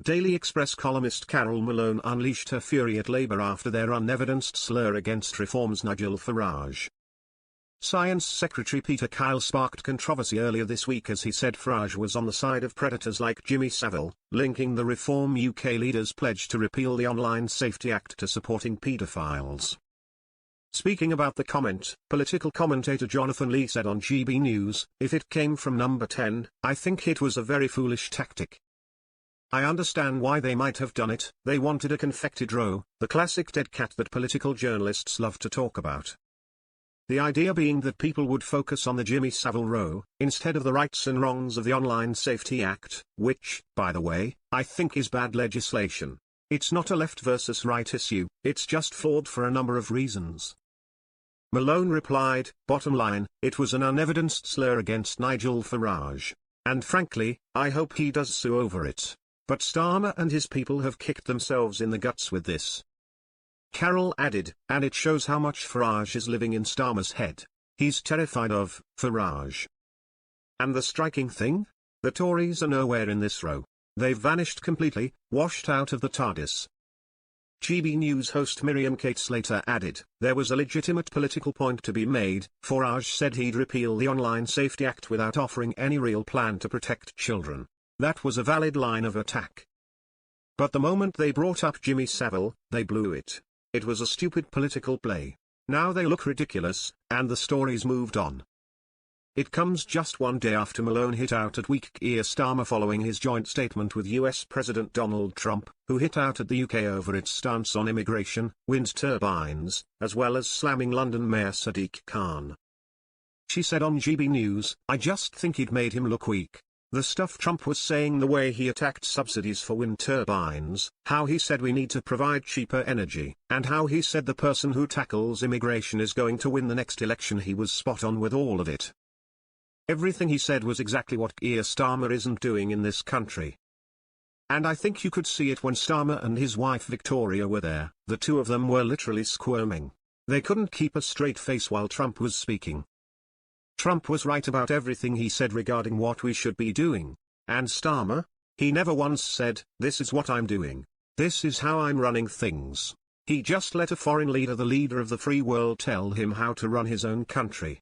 Daily Express columnist Carole Malone unleashed her fury at Labour after their unevidenced slur against Reform's Nigel Farage. Science Secretary Peter Kyle sparked controversy earlier this week as he said Farage was on the side of predators like Jimmy Savile, linking the Reform UK leader's pledge to repeal the Online Safety Act to supporting paedophiles. Speaking about the comment, political commentator Jonathan Lee said on GB News, "If it came from Number 10, I think it was a very foolish tactic. I understand why they might have done it. They wanted a confected row, the classic dead cat that political journalists love to talk about. The idea being that people would focus on the Jimmy Savile row, instead of the rights and wrongs of the Online Safety Act, which, by the way, I think is bad legislation. It's not a left versus right issue, it's just flawed for a number of reasons." Malone replied, "Bottom line, it was an unevidenced slur against Nigel Farage. And frankly, I hope he does sue over it. But Starmer and his people have kicked themselves in the guts with this." Carole added, "And it shows how much Farage is living in Starmer's head. He's terrified of Farage. And the striking thing? The Tories are nowhere in this row. They've vanished completely, washed out of the TARDIS." GB News host Miriam Kate Slater added, "There was a legitimate political point to be made. Farage said he'd repeal the Online Safety Act without offering any real plan to protect children. That was a valid line of attack. But the moment they brought up Jimmy Savile, they blew it. It was a stupid political play. Now they look ridiculous, and the story's moved on." It comes just one day after Malone hit out at weak Keir Starmer following his joint statement with US President Donald Trump, who hit out at the UK over its stance on immigration, wind turbines, as well as slamming London Mayor Sadiq Khan. She said on GB News, "I just think it made him look weak. The stuff Trump was saying, the way he attacked subsidies for wind turbines, how he said we need to provide cheaper energy, and how he said the person who tackles immigration is going to win the next election, he was spot on with all of it. Everything he said was exactly what Keir Starmer isn't doing in this country." And I think you could see it when Starmer and his wife Victoria were there. The two of them were literally squirming. They couldn't keep a straight face while Trump was speaking. Trump was right about everything he said regarding what we should be doing. And Starmer? He never once said, "This is what I'm doing. This is how I'm running things." He just let a foreign leader, the leader of the free world, tell him how to run his own country.